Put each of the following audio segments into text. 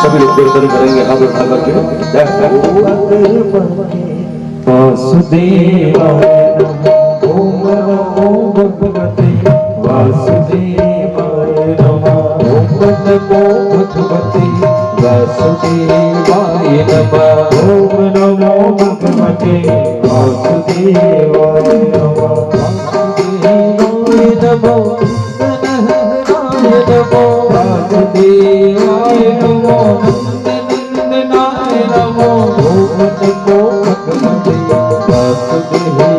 सभी लोग दर्शन करेंगे हाथ उठा करके। वासुदेवाय नमः। ओम नमो भगवते वासुदेवाय नमः। ओम नमो भगवते वासुदेवाय नमः। ओम नमो भगवते वासुदेवाय नमः। वासुदेवाय नमो नंदनाय नमो। वासुदेवाय नमो नंदनाय नमो। ओम नमो भगवते वासुदेवाय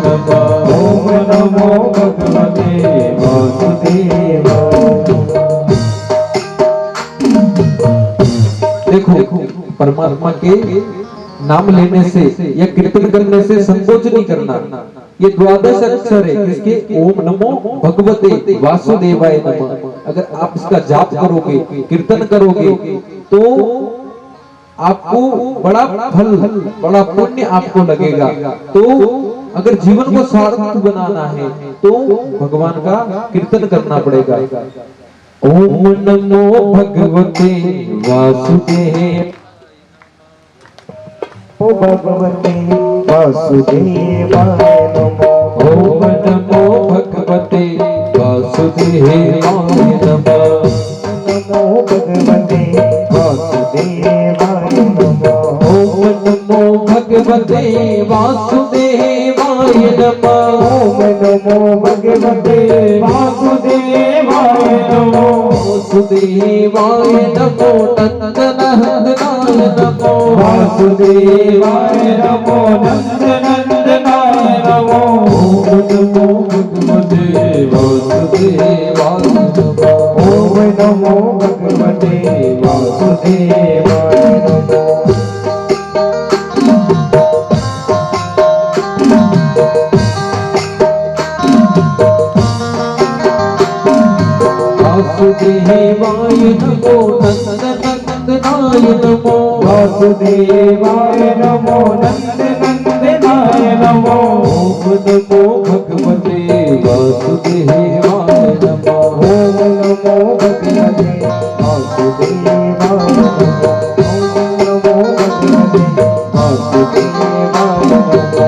नमः। ओम नमो भगवते वासुदेवाय। देखो परमात्मा के नाम लेने से या कीर्तन करने से संकोच नहीं करना। ये द्वादश अक्षर है किसके? ओम नमो भगवते वासुदेवाय नमः। अगर आप इसका जाप करोगे, कीर्तन करोगे तो आपको बड़ा फल, बड़ा पुण्य आपको लगेगा। तो अगर जीवन को सार्थक बनाना है तो भगवान का कीर्तन करना पड़ेगा। ओम नमो भगवते वासुदेव। ओ भगवते वासुदेवाय नमः। ओम नमो भगवते वासुदेवाय नमः। नमो भगवते वासुदेवाय नमः। ओम नमो भगवते वासुदेवाय नमः। ओम नमो भगवते वासुदेवाय नमः। वासुदेवाय नमो नंदनाय नमो। वासुदेवाय नमो नंदनाय नमो। ओम नमो भगवते वासुदेवाय नमः। ओम नमो भगवते वासुदेवाय नमः। वासुदेवाय नमो नंदनाय नमो। वासुदेवाय नमो नंदनाय नमो। ओम नमो भगवते वासुदेवाय नमः। ओम नमो भगवते वासुदेवाय नमः। ओम नमो भगवते वासुदेवाय नमः।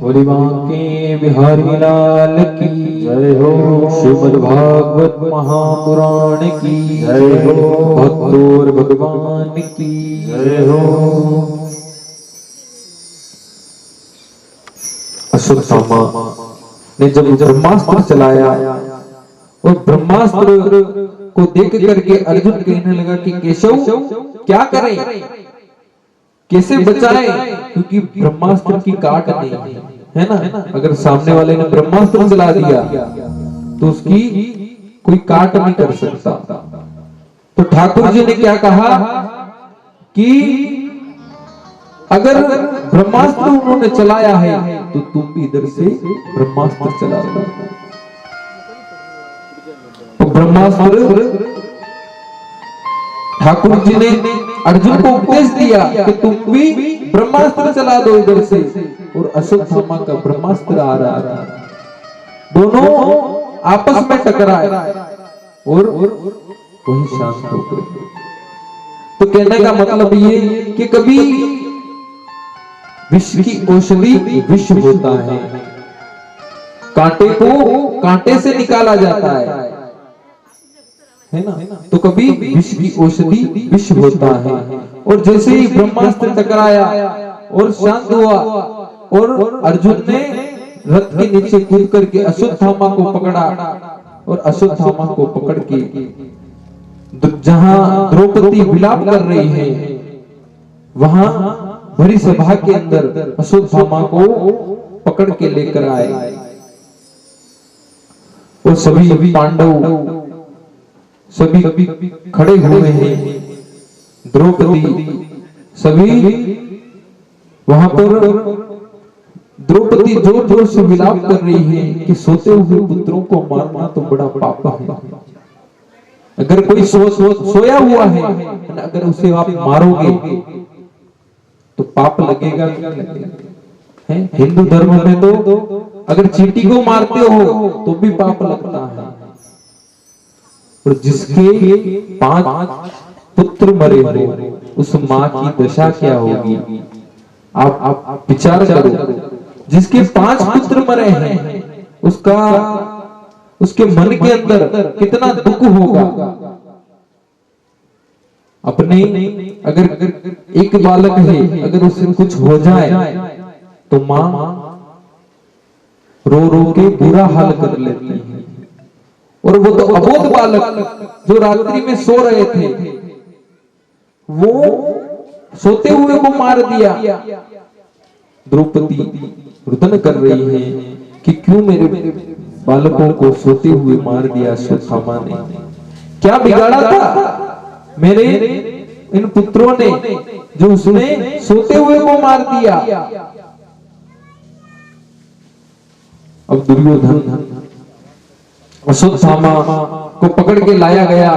बोली बांके बिहारी लाल की जय हो। श्रीमद् भागवत महापुराण की जय हो। भक्तोर भगवान की जय हो। अश्वत्थामा ने जब ब्रह्मास्त्र चलाया और ब्रह्मास्त्र को देख करके अर्जुन कहने लगा कि केशव क्या करें, कैसे बचाएं, क्योंकि ब्रह्मास्त्र की काट नहीं है ना। अगर सामने वाले ने ब्रह्मास्त्र चला दिया तो उसकी कोई काट नहीं कर सकता। तो ठाकुर जी ने क्या कहा कि अगर ब्रह्मास्त्र उन्होंने चलाया है तो तुम भी इधर से ब्रह्मास्त्र चला दो। तो ब्रह्मास्त्र ठाकुर जी ने अर्जुन को उपदेश दिया कि तुम भी ब्रह्मास्त्र चला दो इधर से। और अश्वत्थामा का ब्रह्मास्त्र आ रहा था, दोनों आपस में टकराए और वही शांत हो गए। तो कहने का मतलब ये कि कभी विष की औषधि विष होता है, कांटे को कांटे से निकाला जाता है ना। तो कभी विष की औषधि विष होता है। और जैसे ही ब्रह्मास्त्र टकराया और शांत हुआ और अर्जुन ने रथ के नीचे कूद करके अश्वत्थामा को पकड़ा और अश्वत्थामा को पकड़ के जहां द्रौपदी विलाप कर रही है वहां भरी सभा के अंदर अश्वत्थामा को पकड़ के लेकर आए। और सभी पांडव सभी खड़े हुए हैं, द्रौपदी सभी वहां पर द्रौपदी जोर जोर से विलाप कर रही है कि सोते हुए पुत्रों को मारना तो बड़ा पाप है। अगर कोई सोया हुआ है, अगर उसे आप मारोगे तो तो पाप लगेगा क्या लगेगा? है हिंदू धर्म में तो अगर चींटी को मारते हो तो भी पाप लगता है। और जिसके 5 पुत्र मरे हो उस माँ की दशा क्या होगी? आप विचार करो। जिसके 5 पुत्र मरे हैं उसके मन के अंदर कितना दुख होगा। अपने अगर एक बालक है, अगर उसे कुछ हो जाए तो माँ रो रो के बुरा हाल कर लेती है। और वो तो अबोध बालक जो रात्रि में सो रहे थे, वो सोते हुए को मार दिया। द्रौपदी रुदन कर रही है कि क्यों मेरे बालकों को सोते हुए मार दिया अश्वत्थामा ने। क्या बिगाड़ा था मेरे इन पुत्रों ने जो उसने सोते हुए को मार दिया। अब दुर्योधन अश्वत्थामा को पकड़ के लाया गया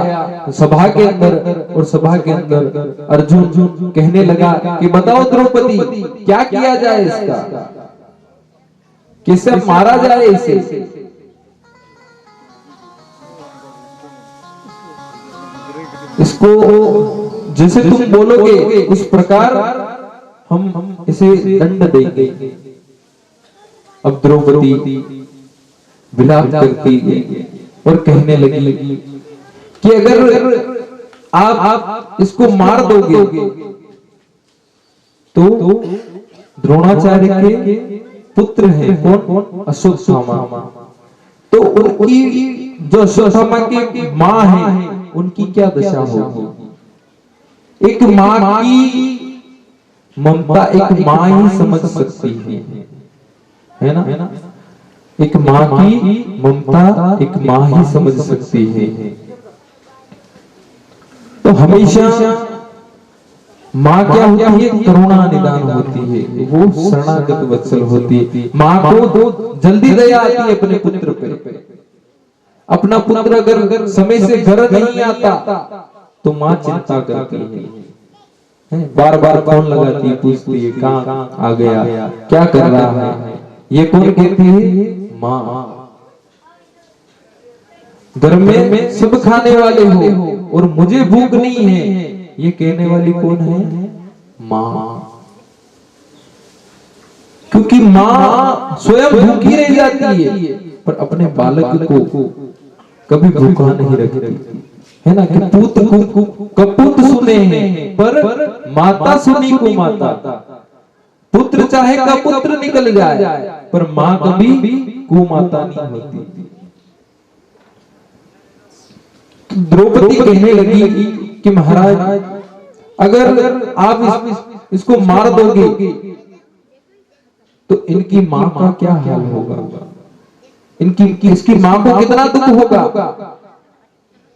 सभा के अंदर, और सभा के अंदर अर्जुन कहने लगा कि बताओ द्रौपदी क्या किया जाए, इसका किससे मारा जाए इसे। इसको जैसे तुम बोलोगे उस प्रकार हम इसे दंड देंगे। अब द्रौपदी विलाप करती और कहने लगी कि अगर आप इसको मार दोगे तो द्रोणाचार्य के पुत्र हैं कौन? अश्वत्थामा। तो उनकी जो अश्वत्थामा की माँ है उनकी क्या दशा होगी? एक माँ की ममता एक माँ ही समझ सकती है ना? एक माँ की ममता एक माँ ही समझ सकती है। तो हमेशा माँ क्या होती है? करुणा निदान होती है, वो शरणागत वत्सल होती है। माँ को जल्दी दया आती है अपने पुत्र पे। अपना पुत्र अगर समय से घर नहीं आता तो माँ चिंता करती है, बार बार फोन लगाती है, पूछती है कहाँ आ गया, क्या कर रहा है। ये कौन कहती है? माँ। घर में सब खाने वाले हो और मुझे भूख नहीं है, ये कहने वाली कौन है? माँ। क्योंकि माँ स्वयं भूखी रह जाती है पर अपने बालक को कभी भूखा नहीं रखती है ना। कि पुत्र को कपूत सुने हैं पर माता सुनी को माता। पुत्र चाहे कपुत्र निकल जाए पर माँ कभी कुमाता नहीं होती। द्रौपदी कहने लगी कि महाराज अगर आप इसको मार दोगे तो इनकी माँ का क्या हाल होगा? इसकी माँ को कितना दुख होगा?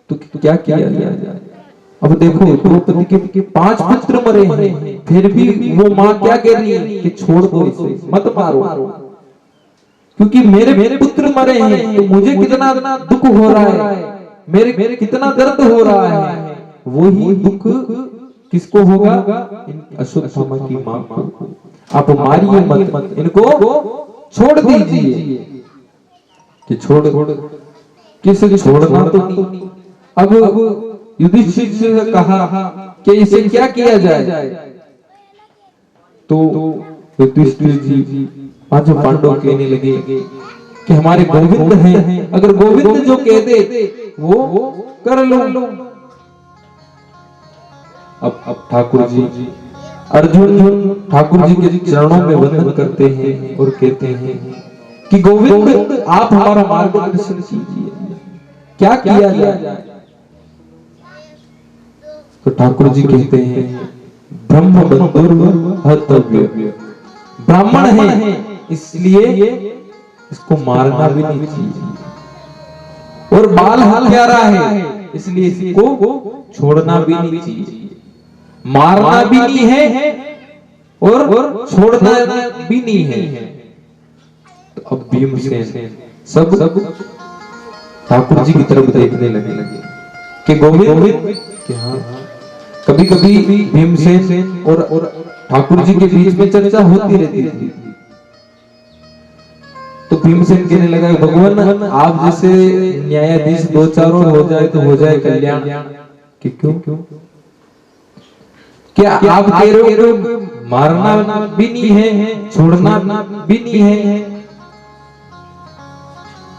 तो क्या किया जाए? अब देखो द्रौपदी के 5 पुत्र मरे हैं, फिर भी वो माँ क्या कह रही है कि छोड़ दो इसे, मत मारो, क्योंकि मेरे पुत्र मरे हैं तो मुझे कितना दुख हो रहा है, मेरे कितना दर्द हो रहा है। वही दुख किसको होगा? अश्वत्थामा की माँ को। आप मारिए मत, इनको छोड़ दीजिए। कि छोड़ किसे छोड़ना तो नहीं। अब युधिष्ठिर से कहा कि इसे क्या किया जाए? तो युधिष्ठिर जी पांचों पांडव कहने लगे कि हमारे गोविंद हैं, अगर गोविंद जो कह दे वो कर लो। अब ठाकुर जी अर्जुन ठाकुर जी के चरणों में वंदन करते हैं और कहते हैं कि गोविंद आप हमारा मार्गदर्शन कीजिए, क्या किया जाए? तो ठाकुर जी कहते हैं ब्रह्म बंधुर्व हतव्य। ब्राह्मण है इसलिए इसको मारना भी नहीं चाहिए, और बाल हत्यारा है इसलिए इसको छोड़ना भी नहीं चाहिए। मारना भी नहीं है और छोड़ना भी नहीं है। तो अब भीमसेन सब ठाकुर जी की तरफ देखने लगे कि गोविंद कि हाँ, कभी कभी भीमसेन और ठाकुर जी के बीच में चर्चा होती रहती थी। तो भीमसेन कहने लगा भगवान आप जैसे न्यायाधीश दो चार और हो जाए तो हो जाए कल्याण। कि क्यों क्या आप कह रहे हो मारना भी नहीं है छोड़ना भी नहीं है।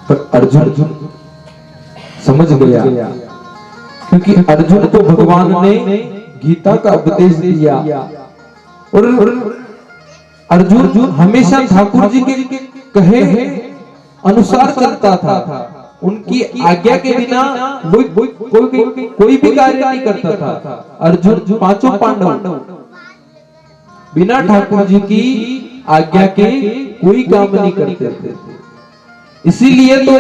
पर अर्जुन समझ गया, क्योंकि अर्जुन को भगवान ने गीता का उपदेश दिया और अर्जुन हमेशा ठाकुर जी के कहे अनुसार चलता था। उनकी आज्ञा के बिना कोई भी कार्य नहीं करता था। अर्जुन पांचों पांडव बिना ठाकुर जी की आज्ञा के कोई काम नहीं करते थे। इसीलिए तो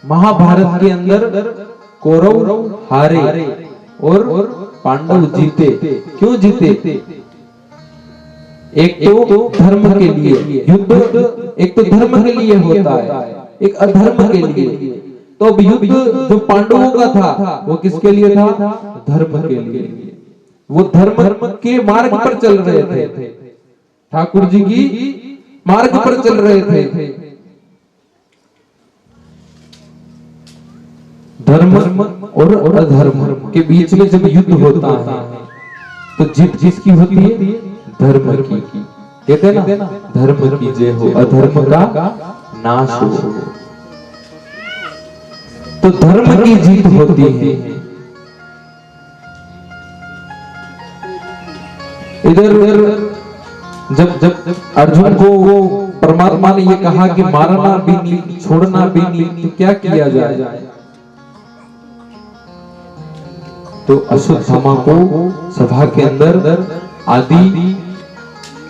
महाभारत के अंदर कौरव हारे और पांडव जीते। क्यों जीते? एक तो धर्म के लिए युद्ध, एक तो धर्म के लिए होता है, एक अधर्म के लिए। तो अब युद्ध जो पांडवों का था वो किसके लिए था? धर्म के लिए। वो धर्म के मार्ग पर चल रहे थे, ठाकुर जी की मार्ग पर चल रहे थे। धर्म और अधर्म के बीच में जब युद्ध होता है तो जीत जिसकी होती है? धर्म की। कहते हैं ना धर्म की जय हो अधर्म का नाश हो। तो धर्म की जीत होती है। इधर जब अर्जुन को वो परमात्मा ने ये कहा कि मारना भी नहीं छोड़ना भी नहीं, तो क्या किया जाए? तो अश्वत्थामा को सभा के अंदर आदि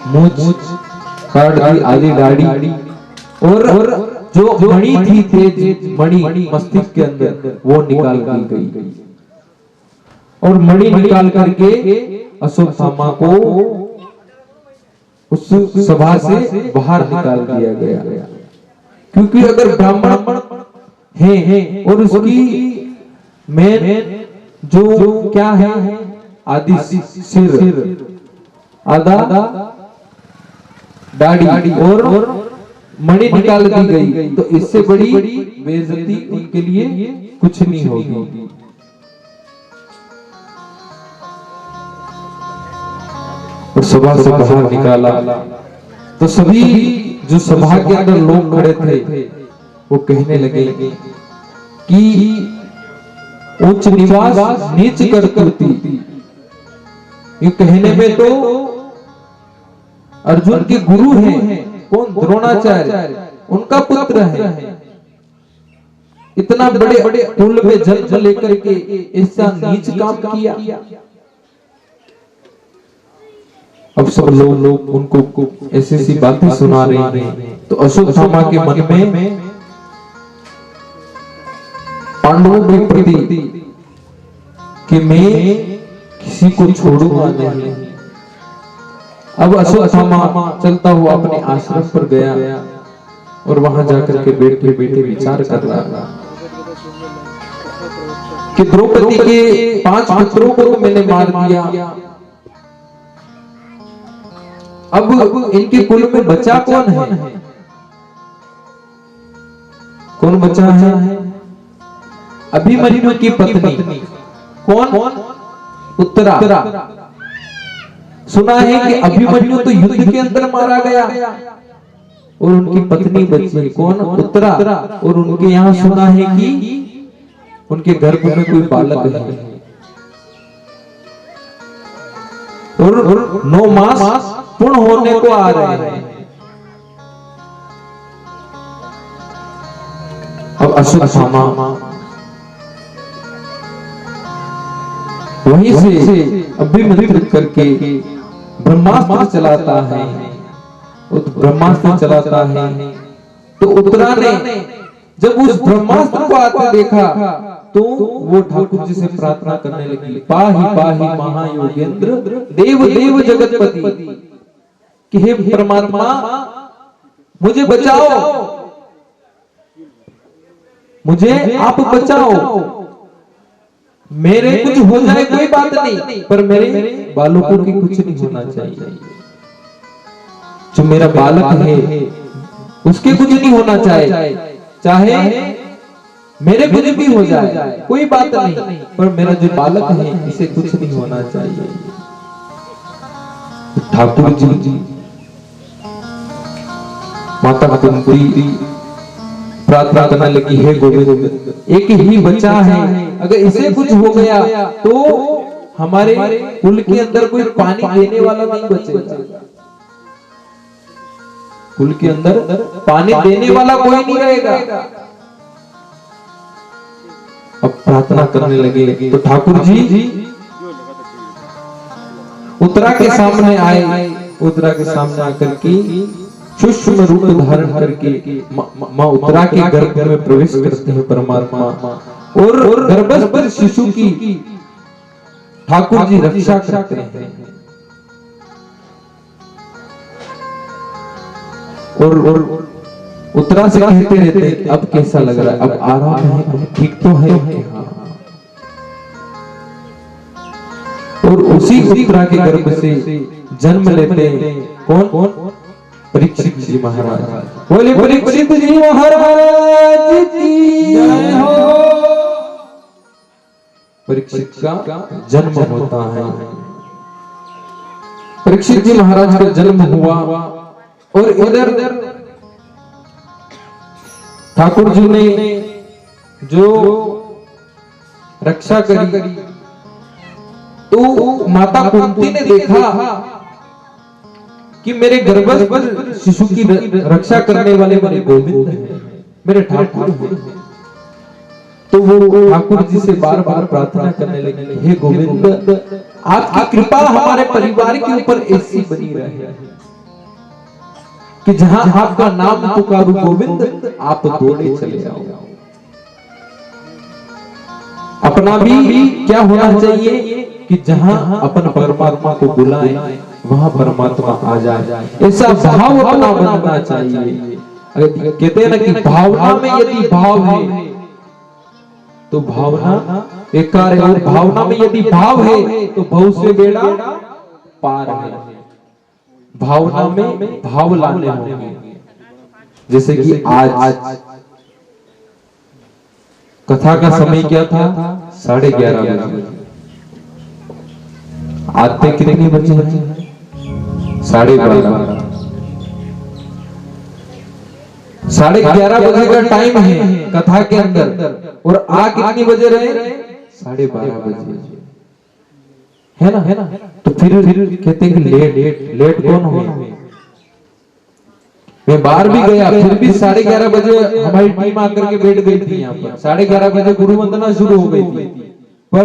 मूंछ काट दी, आदि दाढ़ी और जो मणि थी तेज मणि मस्तिष्क के अंदर वो निकाल दी गई और मणि निकाल करके अश्वत्थामा को उस सभा से बाहर निकाल दिया गया। क्योंकि अगर ब्राह्मण है और उसकी मेन जो क्या है आदि सिर आधा दाढ़ी और मणि निकाल दी गई, तो इससे बड़ी बेइज्जती उनके लिए कुछ नहीं होगी। और सभा से बाहर निकाला तो सभी जो सभा के अंदर लोग खड़े थे वो कहने लगे कि उच्च निवास नीच करतूती। ये कहने में तो अर्जुन के गुरु हैं, कौन? द्रोणाचार्य, उनका पुत्र है। इतना बड़े कुल में जन्म लेकर के ऐसा नीच काम किया। अब सब लोग उनको ऐसी ऐसी बातें सुना रहे हैं। तो अश्वत्थामा के मन में पांडवों के प्रति कि मैं किसी को छोड़ूंगा नहीं। अब अश्वत्थामा चलता हुआ अपने आश्रम पर गया और वहां जाकर के बैठे बैठे विचार कर रहा कि द्रौपदी के 5 पुत्रों को तो मैंने मार दिया, अब इनके कुल में बचा कौन है? कौन बचा है? अभिमन्यु की पत्नी। कौन? उत्तरा। सुना है कि अभिमन्यु तो युद्ध के अंदर मारा गया और उनकी पत्नी बची। कौन? उत्तरा। और उनके यहाँ सुना है कि उनके गर्भ में कोई बालक है और 9 मास पूर्ण होने को आ रहे हैं। अब अश्वत्थामा वहीं से अभिमन्यु करके ब्रह्मास्त्र चलाता है। ब्रह्मास्त्र चलाता है तो उत्तरा ने जब उस ब्रह्मास्त्र को आते देखा तो वो ठाकुर जी से प्रार्थना करने लगी, पाहि पाहि महायोगेंद्र देव देव जगतपति, कि हे परमात्मा मुझे बचाओ, मुझे आप बचाओ। मेरे कुछ हो जाए कोई बात नहीं, पर मेरे बालकों की कुछ नहीं होना चाहिए। जो मेरा बालक है उसके कुछ नहीं होना चाहिए, चाहे मेरे कुछ भी हो जाए कोई बात नहीं, पर मेरा जो बालक है इसे कुछ नहीं होना चाहिए। ठाकुर जी माता कुंती प्रार्थना करने लगी, हे गोविंद एक ही बच्चा है, अगर इसे कुछ हो गया तो हमारे कुल के अंदर कोई पानी देने वाला नहीं बचेगा। कुल के अंदर पानी देने वाला कोई नहीं रहेगा। अब प्रार्थना करने लगे तो ठाकुर जी उत्तरा के सामने आए। उत्तरा के सामने आकर के सूक्ष्म रूप धारण करके मां उत्तरा के गर्भ में प्रवेश करते हैं परमात्मा, और गर्भस्थ शिशु की ठाकुर जी रक्षा करते हैं। और उत्तरा से कहते रहते हैं अब कैसा लग रहा है, अब आराम है, अब ठीक तो है। और उसी उत्तरा के गर्भ से जन्म लेते हैं कौन? परीक्षित जी महाराज। बोले परीक्षित जी महाराज की जय हो। परीक्षित का जन्म होता है। परीक्षित जी महाराज का जन्म हुआ और इधर ठाकुर जी ने जो रक्षा करी तो माता कुंती ने देखा कि मेरे गर्भस्थ शिशु की रक्षा करने वाले मेरे गोविंद हैं, मेरे ठाकुर हैं। तो वो ठाकुर जी से बार बार प्रार्थना करने लगे, हे गोविंद आपकी कृपा हमारे परिवार के ऊपर ऐसी बनी रहे कि जहां आपका नाम पुकारू गोविंद आप दौड़े चले आओ। अपना भी क्या होना चाहिए कि जहां अपन परमात्मा को बुलाए वहां परमात्मा आ जाए, ऐसा भाव अपना बनना चाहिए। कहते हैं ना कि भावना में यदि भाव है तो भावना बेकार है, और भावना में यदि भाव है तो भव से बेड़ा पार है। भावना में भाव लाने होंगे। जैसे कि आज कथा का समय क्या था? 11:30 बजे। आते कितने बजे? 12:30। 11:30 बजे का टाइम है कथा के अंदर, और आ कितनी बजे रहे? 12:30 बजे, है ना? तो फिर कहते हैं कि लेट कौन हो? मैं बाहर भी गया, फिर भी 11:30 बजे हमारी टीम आकर के बैठ गई थी यहाँ पर। 11:30 बजे गुरु वंदना शुरू हो गई थी, पर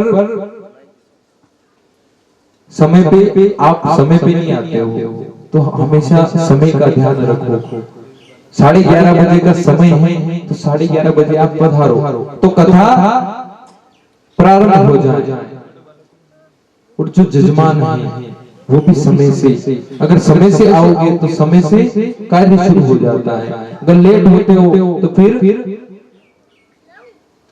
समय पे आप समय पे नहीं आते हो, तो हमेशा समय का ध्यान रखो। 11:30 बजे का समय है तो 11:30 बजे आप पधारो तो कथा प्रारंभ हो जाए। और जो जजमान है वो भी समय से, अगर समय से आओगे तो समय से कार्य शुरू हो जाता है। अगर लेट होते हो तो फिर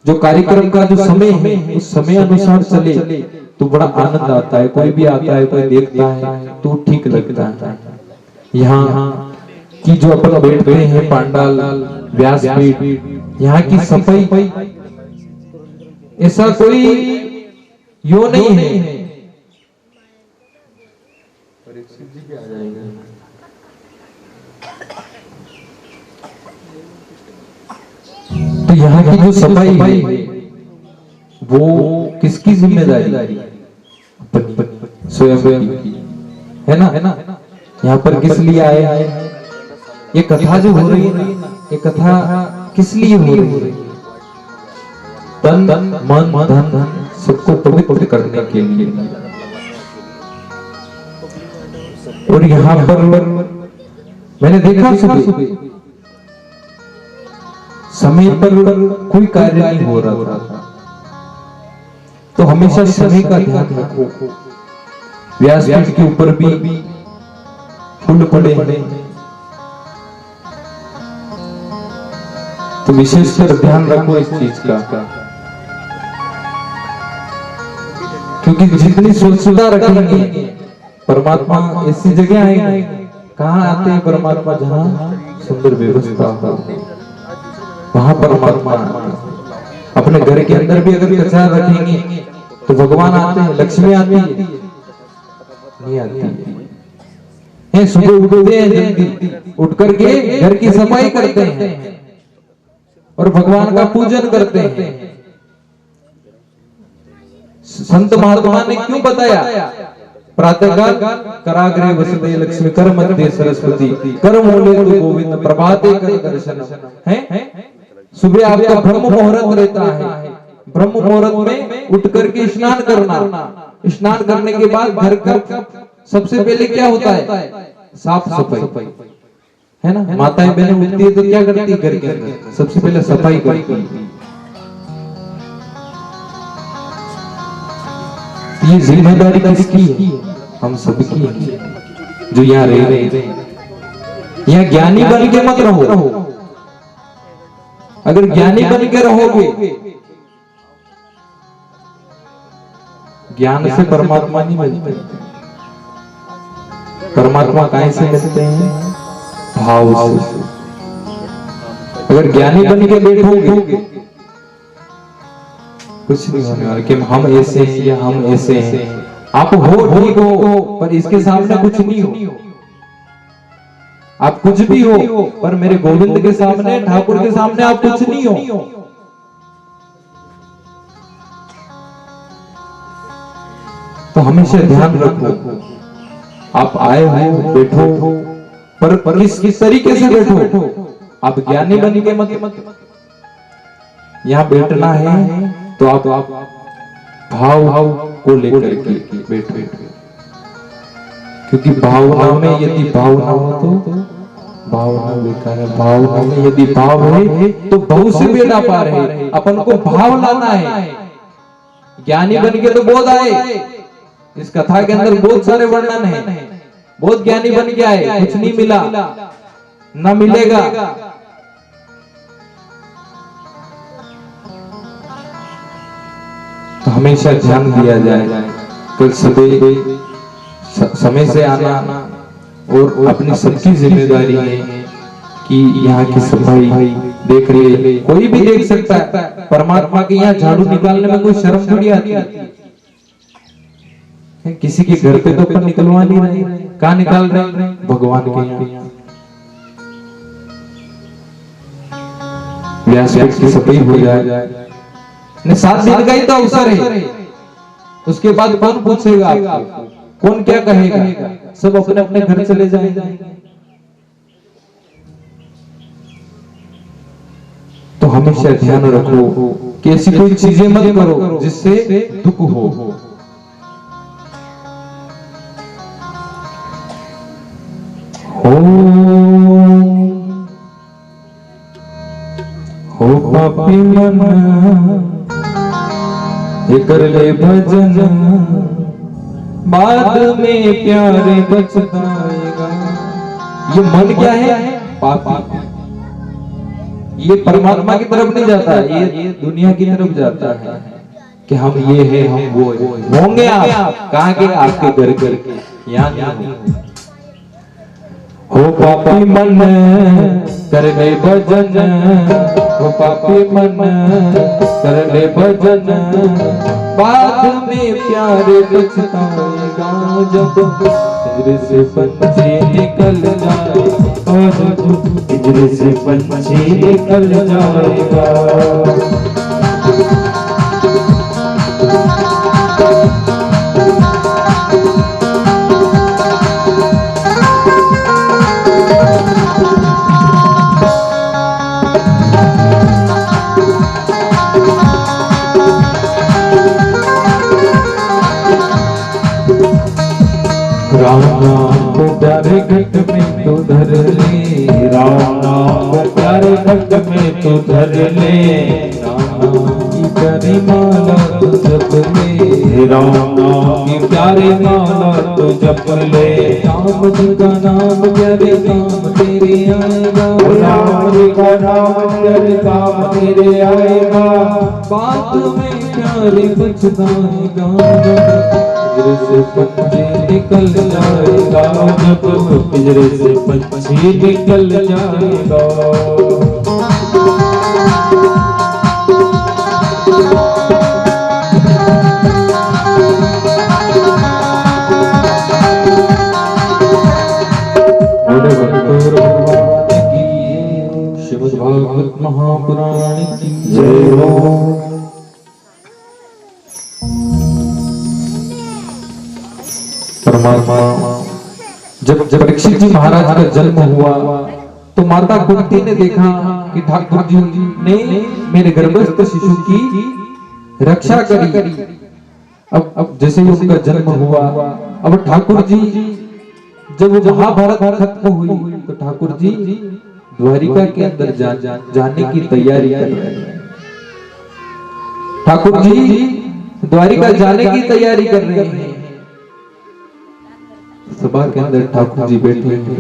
जो कार्यक्रम का जो समय है उस समय अनुसार चले तो बड़ा आनंद आता है। कोई भी आता है, कोई देखता है तो ठीक लगता है। यहाँ की जो अपन बैठते हैं पांडाल, व्यासपीठ, यहाँ की सफाई ऐसा कोई यो नहीं है। तो यहाँ की जो सफाई है वो किसकी जिम्मेदारी? स्वयं की, है ना? यहाँ पर किस लिए आए हैं? ये कथा जो हो रही है, ये कथा किस लिए हो रही है? तन मन धन सबको पवित्र करने के लिए। और यहाँ पर मैंने देखा सुबह समय पर कोई कार्य नहीं हो रहा था, तो हमेशा समय का ध्यान रखो। व्यासपीठ के ऊपर भी फूल पड़े हैं, तो विशेषकर ध्यान रखो इस चीज का। क्योंकि जितनी स्वच्छता रखेंगे परमात्मा ऐसी जगह आएंगे। कहाँ आते हैं परमात्मा? जहाँ सुंदर व्यवस्था हो वहां परमात्मा। अपने घर के अंदर भी अगर कचरा रखेंगे तो भगवान आते हैं, लक्ष्मी आती है? नहीं आती है। सुबह उठते हैं जल्दी, उठ करके घर की सफाई करते हैं और भगवान का पूजन करते हैं। संत महात्मा ने क्यों बताया? प्रातःकाल कराग्रे वसते लक्ष्मी, कर मध्य सरस्वती, कर मूले तु गोविंद, प्रभाते कर दर्शन है। सुबह आपका ब्रह्म मुहूर्त रहता है। ब्रह्म मुहूर्त में उठ करके स्नान करना। स्नान करने के बाद घर का सबसे पहले क्या होता है? साफ सफाई, है ना। माताएं बहनें उठती है तो क्या करती है? घर के अंदर सबसे पहले सफाई करती है। ये जिम्मेदारी किसकी है? हम सबकी है जो यहाँ रह रहे हैं। यहाँ ज्ञानी बन के मत रहो। अगर ज्ञानी बन के रहोगे, ज्ञान से परमात्मा नहीं मिलते। परमात्मा कहां से मिलते हैं? भाव से। अगर ज्ञानी बन के बैठोगे कुछ नहीं होने वाला कि हम ऐसे हैं या हम ऐसे हैं। आप हो ठीक हो पर इसके सामने कुछ नहीं हो। आप कुछ भी हो पर मेरे गोविंद के सामने, ठाकुर के सामने आप कुछ नहीं हो। तो हमेशा ध्यान रखो, आप आए हो बैठो पर किस तरीके से बैठो। आप ज्ञानी बन के मत। यहाँ बैठना है तो आप भाव को लेकर के बैठो। क्योंकि भावना में यदि भावना हो तो भावना बेकार है। भावना में यदि भाव है तो बहुत से बेड़ा पार है। अपन को भाव लाना है। ज्ञानी बन के तो बहुत आए, इस कथा के अंदर बहुत सारे वर्णन है। बहुत ज्ञानी बन के आए, कुछ नहीं मिला, न मिलेगा। तो हमेशा ध्यान दिया जाए तो सुबह समय से आना और अपनी सबकी जिम्मेदारी है कि यहाँ की सफाई देख ले। कोई भी देख सकता है। परमात्मा के यहाँ झाड़ू निकालने में कोई शर्म थोड़ी आती है। किसी के घर पे तो अपन निकलवा नहीं रहे, कहाँ निकाल रहे? भगवान के यहाँ। व्यासपीठ की सफाई हो जाए। 7 दिन का ही तो अवसर है। उसके बाद कौन पूछेगा आपको? कौन क्या कहेगा? सब अपने अपने घर चले जाएंगे। तो हमेशा ध्यान रखो कि ऐसी कोई चीजें मत करो जिससे दुख हो। हो पापी मन ये कर ले भजन, बाद में प्यारे बचताएगा। ये मन क्या है? पापी। ये परमात्मा की तरफ नहीं जाता, ये दुनिया की तरफ जाता है कि हम ये है, हम वो है। होंगे आप कहाँ के? आपके घर के, यहाँ नहीं हो। हो पापी मन कर ले भजन, हो पापी मन कर ले भजन, बाद में प्यारे बचताएगा। जब पिंजरे से पंछी निकल जाए, और पिंजरे से पंछी निकल जाएगा। राम नाम को प्यारे घट में तू धर ले, राम नाम को प्यारे घट में तू धर ले, राम नाम की प्यारी माला तू जप ले, राम नाम की प्यारी माला तू जप ले। राम जी का नाम प्यारे काम तेरे आएगा, राम जी का नाम प्यारे काम तेरे आएगा। बात में रे पछताएगा पिंजरे से पंछी निकल जाएगा जब पिंजरे से पंछी निकल जाएगा। श्रीमद्भागवत महापुराण की जय हो। परमात्मा जब परीक्षित जी महाराज का जन्म हुआ तो माता कुंती ने देखा कि ठाकुर जी ने मेरे गर्भस्थ शिशु की रक्षा करी। अब जैसे ही उनका जन्म हुआ, अब ठाकुर जी जब महाभारत खत्म हुई तो ठाकुर जी द्वारिका के अंदर जाने की तैयारी कर रहे हैं। ठाकुर जी द्वारिका जाने की तैयारी कर रहे हैं। सभा के अंदर ठाकुर जी बैठे हैं,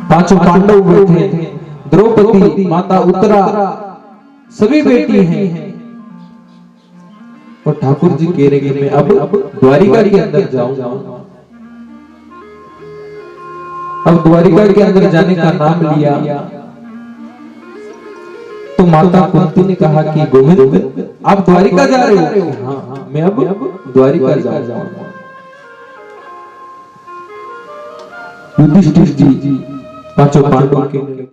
पांचों पांडव बैठे हैं, द्रौपदी माता उत्तरा सभी बैठी हैं और ठाकुर जी कह रहे कि मैं अब द्वारिका के अंदर जाऊंगा। अब द्वारिका के अंदर जाने का नाम लिया तो माता कुंती ने कहा कि गोविंद आप द्वारिका जा रहे हो? हाँ, मैं अब द्वारिका जाऊंगा। युधिष्ठिर जी पांचों पांडवों के